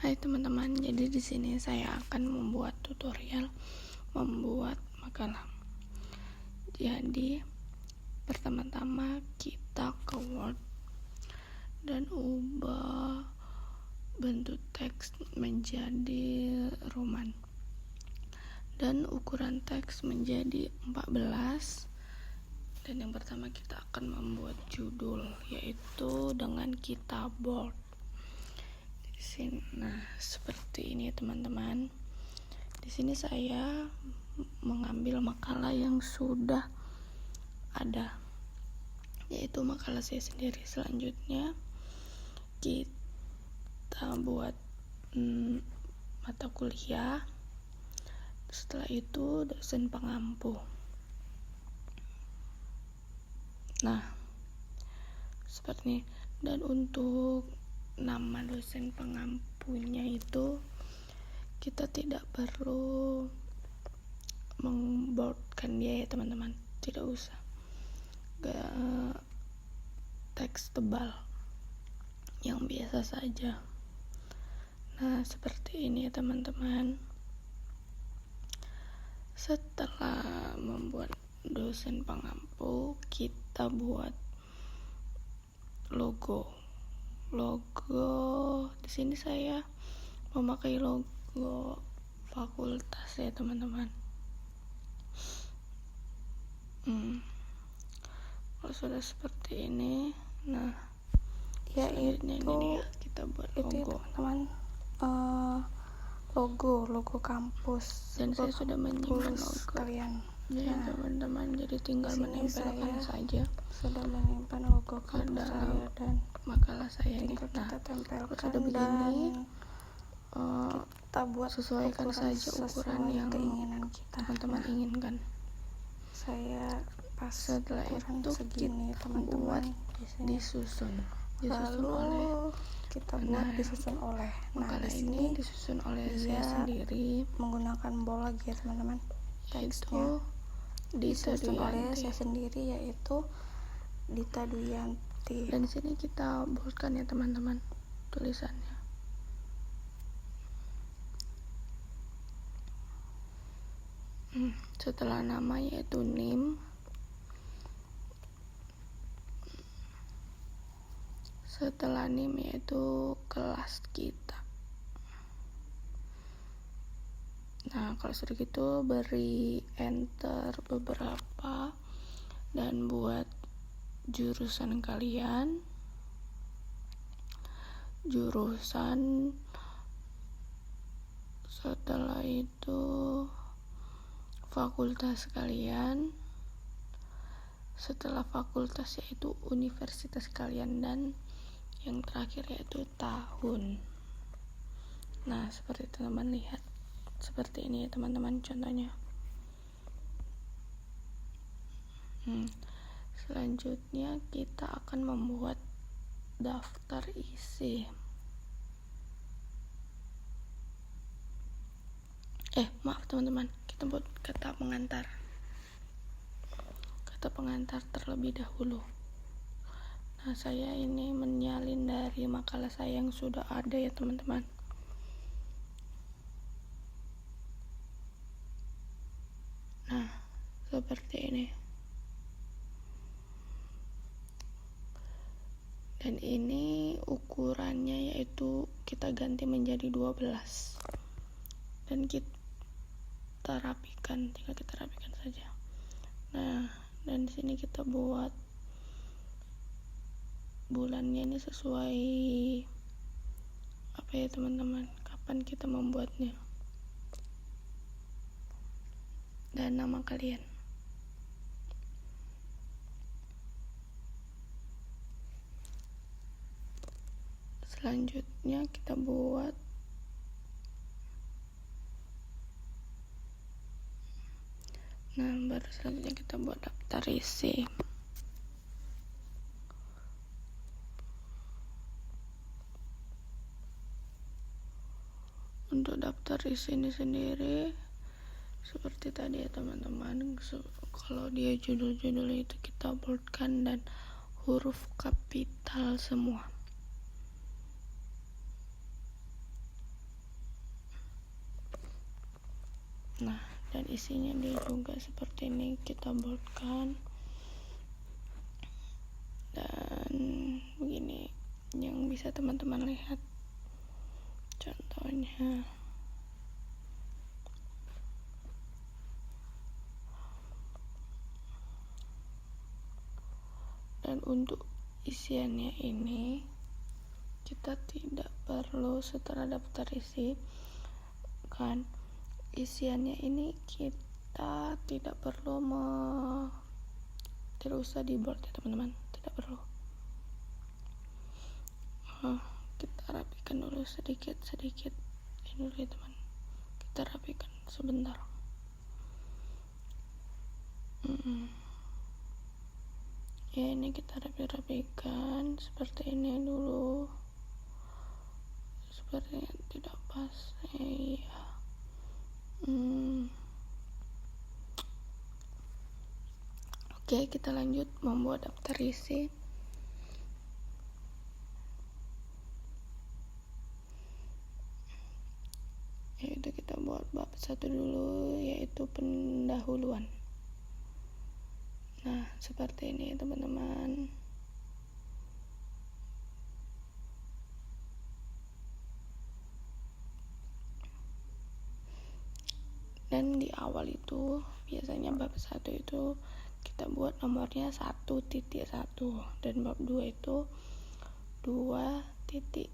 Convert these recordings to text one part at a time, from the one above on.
Hai teman-teman, jadi di sini saya akan membuat tutorial membuat makalah. Jadi pertama-tama kita ke Word dan ubah bentuk teks menjadi Roman dan ukuran teks menjadi 14. Dan yang pertama kita akan membuat judul, yaitu dengan kita bold. Nah, seperti ini teman-teman. Di sini saya mengambil makalah yang sudah ada, yaitu makalah saya sendiri. Selanjutnya kita buat mata kuliah. Setelah itu dosen pengampu. Nah, seperti ini. Dan untuk nama dosen pengampunya itu kita tidak perlu memboldkan dia ya teman-teman, tidak usah teks tebal, yang biasa saja. Nah, seperti ini ya teman-teman. Setelah membuat dosen pengampu, kita buat logo. Di sini saya memakai logo fakultas ya teman-teman. Kalau sudah seperti ini, nah ya itu ini ya, kita buat itu logo ya, teman-teman. Logo kampus. Dan saya sudah menyimpan logo kalian. Jadi teman-teman, jadi tinggal menempelkan saja Sudah menyimpan logo kampus saya dan makalah saya ini. tinggal kita tempelkan sudah begini, kita buat sesuaikan saja ukuran yang keinginan kita, teman-teman inginkan. Saya pas Setelah itu segini kita teman-teman disusun lalu oleh kita buat disusun oleh. Makalah ini disusun oleh saya sendiri menggunakan bold lagi ya teman-teman. Teksnya disusun oleh saya sendiri, yaitu Dita Duyanti. Dan di sini kita boldkan ya teman-teman tulisannya. Setelah nama yaitu NIM. Setelah NIM yaitu kelas kita. Nah, kalau sudah gitu beri enter beberapa dan buat jurusan kalian, setelah itu fakultas kalian, setelah fakultas yaitu universitas kalian, dan yang terakhir yaitu tahun. Nah, seperti teman-teman lihat, seperti ini ya teman-teman contohnya. Selanjutnya kita akan membuat daftar isi. Maaf teman-teman, kita buat kata pengantar terlebih dahulu. Nah, saya ini menyalin dari makalah saya yang sudah ada ya teman-teman. Nah, seperti ini. Dan ini ukurannya yaitu kita ganti menjadi 12. Dan kita rapikan, tinggal kita rapikan saja. Nah, dan di sini kita buat bulannya ini sesuai apa ya teman-teman, kapan kita membuatnya, dan nama kalian. Selanjutnya kita buat selanjutnya kita buat daftar isi. Untuk daftar isi ini sendiri seperti tadi ya teman-teman. Kalau dia judul-judulnya itu kita boldkan dan huruf kapital semua. Nah, dan isinya dia juga seperti ini, kita boldkan. Dan begini yang bisa teman-teman lihat contohnya. Dan untuk isiannya ini kita tidak perlu setelah daftar isi kan, isiannya ini kita tidak perlu tidak usah di bold ya teman-teman, tidak perlu. Kita rapikan dulu sedikit ini dulu ya teman, kita rapikan sebentar. Ya, ini kita rapikan seperti ini dulu, sepertinya tidak pas ya. Oke, kita lanjut membuat daftar isi. Yaitu kita buat bab 1 dulu, yaitu pendahuluan. Nah, seperti ini teman-teman. Dan di awal itu biasanya bab 1 itu kita buat nomornya 1.1 dan bab 2 itu 2.2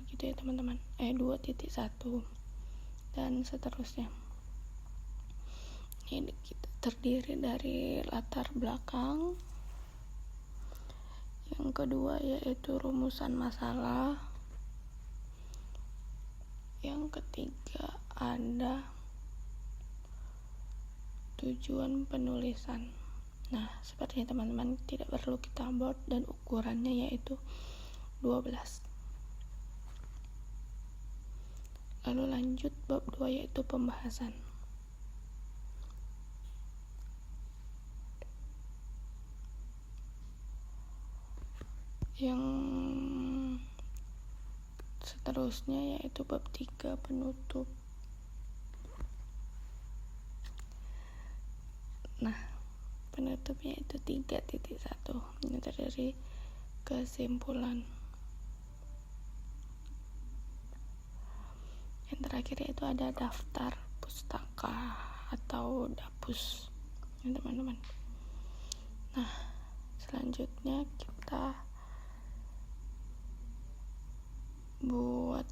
gitu ya teman-teman, 2.1 dan seterusnya. Ini kita terdiri dari latar belakang, yang kedua yaitu rumusan masalah, yang ketiga ada tujuan penulisan. Nah, sepertinya teman-teman tidak perlu kita bold dan ukurannya yaitu 12. Lalu lanjut bab 2 yaitu pembahasan. Yang seterusnya yaitu bab 3 penutup. Nah, penutupnya itu 3.1, ini terdiri kesimpulan. Yang terakhir yaitu ada daftar pustaka atau dapus ya teman-teman. Nah, selanjutnya kita buat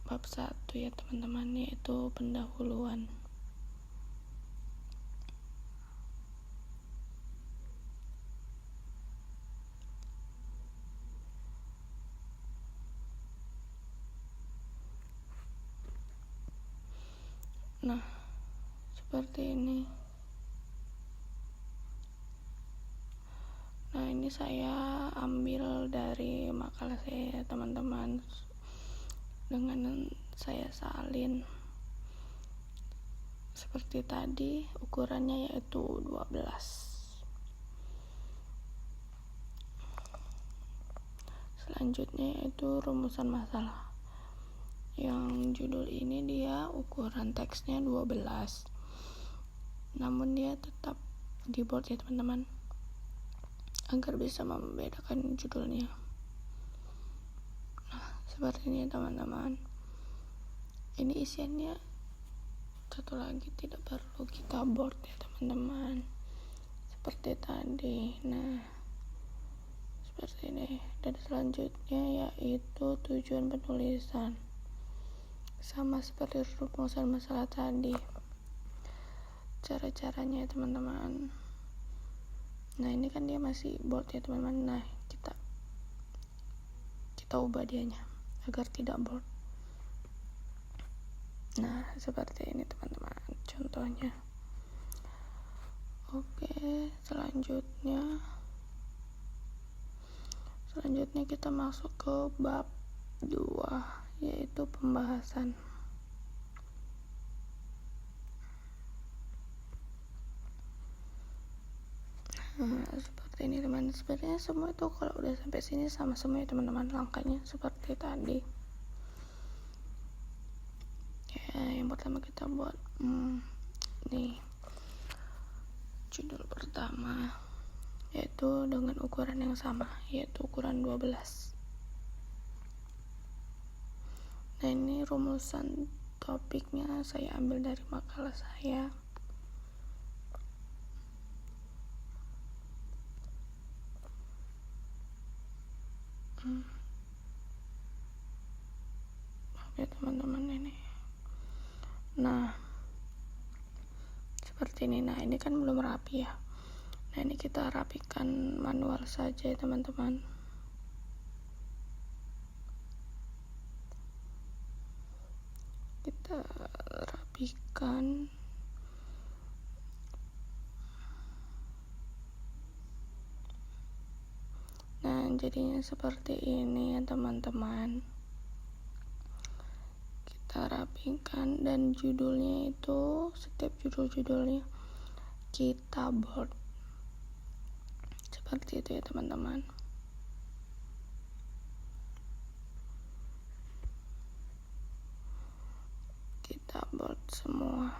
bab 1 ya teman-teman, yaitu pendahuluan. Nah, seperti ini. Nah, ini saya ambil dari makalah saya teman-teman, dengan saya salin seperti tadi, ukurannya yaitu 12. Selanjutnya yaitu rumusan masalah. Yang judul ini dia ukuran teksnya 12, namun dia tetap di bold ya teman-teman, agar bisa membedakan judulnya. Nah, seperti ini teman-teman. Ini isiannya satu lagi, tidak perlu kita bold ya teman-teman, seperti tadi. Nah, seperti ini. Dan selanjutnya yaitu tujuan penulisan, sama seperti rumusan masalah tadi, cara-caranya ya teman-teman. Nah, ini kan dia masih bold ya teman-teman. Nah, kita ubah dianya agar tidak bold. Nah, seperti ini teman-teman contohnya. Oke, selanjutnya kita masuk ke bab 2 yaitu pembahasan. Nah, seperti ini teman. Sebenarnya semua itu kalau udah sampai sini sama semua ya teman-teman, langkahnya seperti tadi ya. Yang pertama kita buat nih judul pertama, yaitu dengan ukuran yang sama, yaitu ukuran 12. Nah, ini rumusan topiknya saya ambil dari makalah saya. Oke teman-teman, ini. Nah, seperti ini. Nah, ini kan belum rapi ya. Nah, ini kita rapikan manual saja ya teman-teman. Kita rapikan. Nah, jadinya seperti ini ya teman-teman. Kita rapikan, dan judulnya itu, setiap judul-judulnya kita bold. Seperti itu ya teman-teman. Kita bold semua.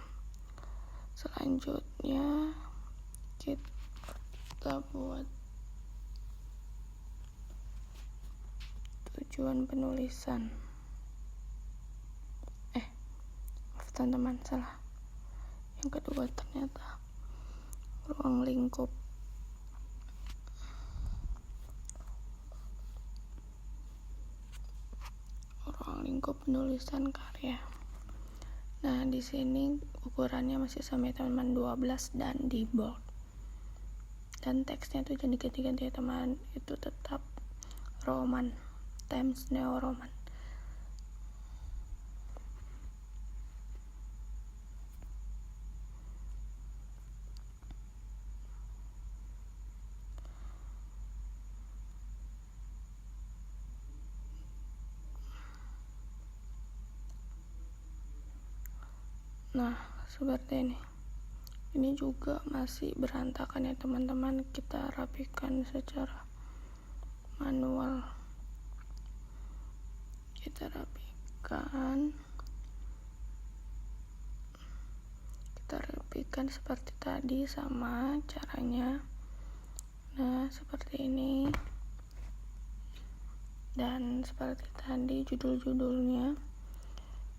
Selanjutnya kita buat tujuan penulisan. Maaf teman-teman, salah. Yang kedua ternyata ruang lingkup. Penulisan karya. Nah, di sini ukurannya masih sama ya teman-teman, 12 dan di bold. Dan teksnya tuh jangan diganti-ganti ya teman, itu tetap Roman, Times New Roman. Nah, seperti ini. Ini juga masih berantakan ya teman-teman, kita rapikan secara manual. Kita rapikan seperti tadi, sama caranya. Nah, seperti ini. Dan seperti tadi judul-judulnya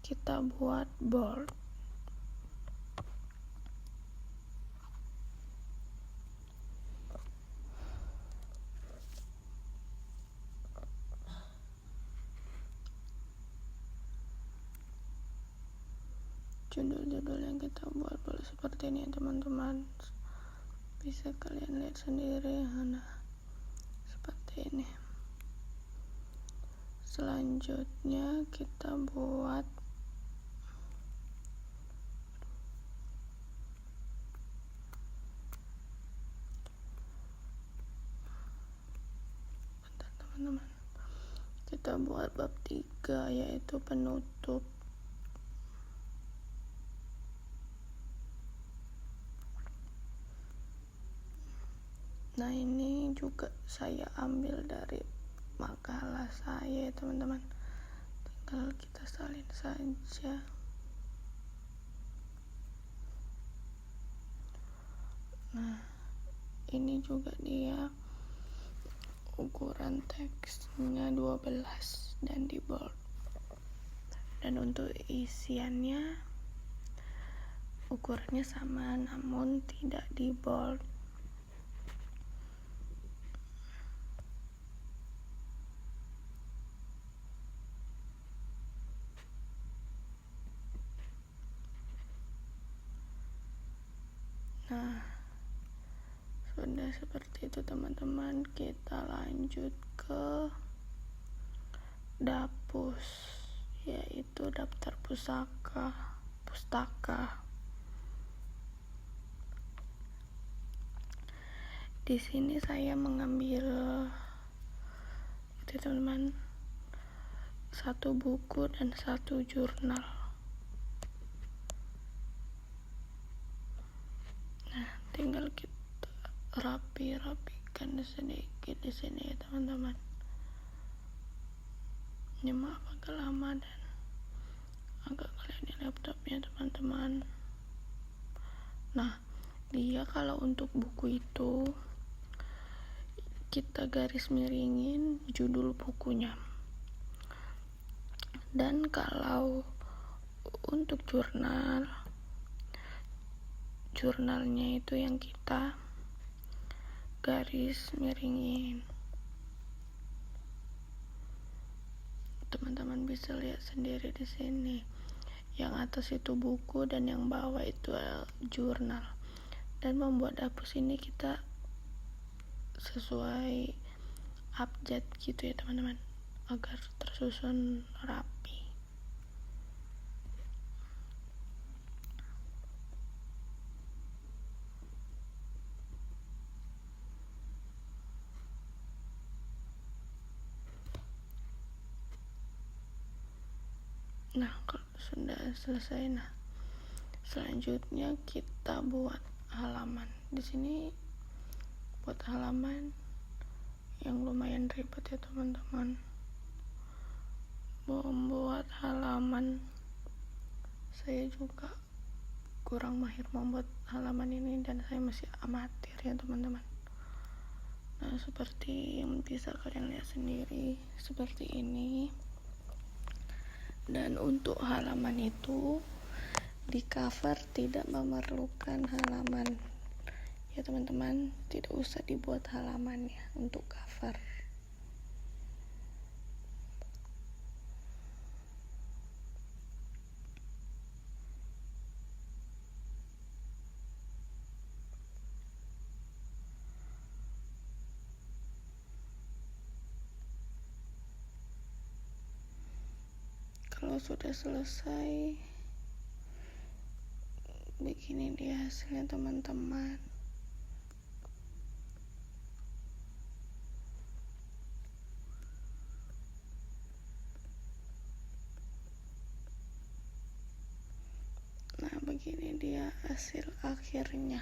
kita buat bold. Judul-judul yang kita buat boleh seperti ini ya teman-teman, bisa kalian lihat sendiri. Nah, seperti ini. Selanjutnya kita buat teman-teman, kita buat bab 3, yaitu penutup. Nah, ini juga saya ambil dari makalah saya ya teman-teman, tinggal kita salin saja. Nah, ini juga dia ukuran teksnya 12 dan di bold. Dan untuk isiannya ukurannya sama namun tidak di bold. Nah, sudah seperti itu teman-teman. Kita lanjut ke dapus, yaitu daftar pustaka. Di sini saya mengambil itu teman-teman, 1 buku dan 1 jurnal. Nah, tinggal kita rapikan sedikit di sini ya teman-teman. Ini maaf agak lama dan agak kalian di laptopnya teman-teman. Nah, dia kalau untuk buku itu kita garis miringin judul bukunya. Dan kalau untuk jurnalnya itu yang kita garis miringin. Teman-teman bisa lihat sendiri di sini. Yang atas itu buku dan yang bawah itu jurnal. Dan membuat dapus ini kita sesuai abjad gitu ya teman-teman, agar tersusun rapi. Nah, kalau sudah selesai, selanjutnya kita buat halaman. Di sini buat halaman yang lumayan ribet ya teman-teman. Membuat halaman, saya juga kurang mahir membuat halaman ini dan saya masih amatir ya teman-teman. Nah, seperti yang bisa kalian lihat sendiri, seperti ini. Dan untuk halaman itu di cover tidak memerlukan halaman ya teman-teman, tidak usah dibuat halamannya untuk cover. Kalau sudah selesai, begini dia hasilnya teman-teman. Nah, begini dia hasil akhirnya.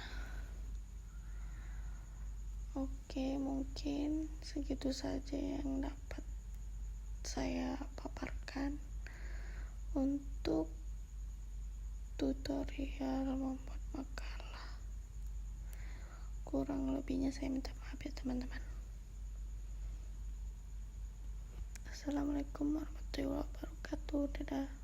Oke, mungkin segitu saja yang dapat saya paparkan untuk tutorial membuat makalah. Kurang lebihnya saya minta maaf ya teman-teman. Assalamualaikum warahmatullahi wabarakatuh. Dadah.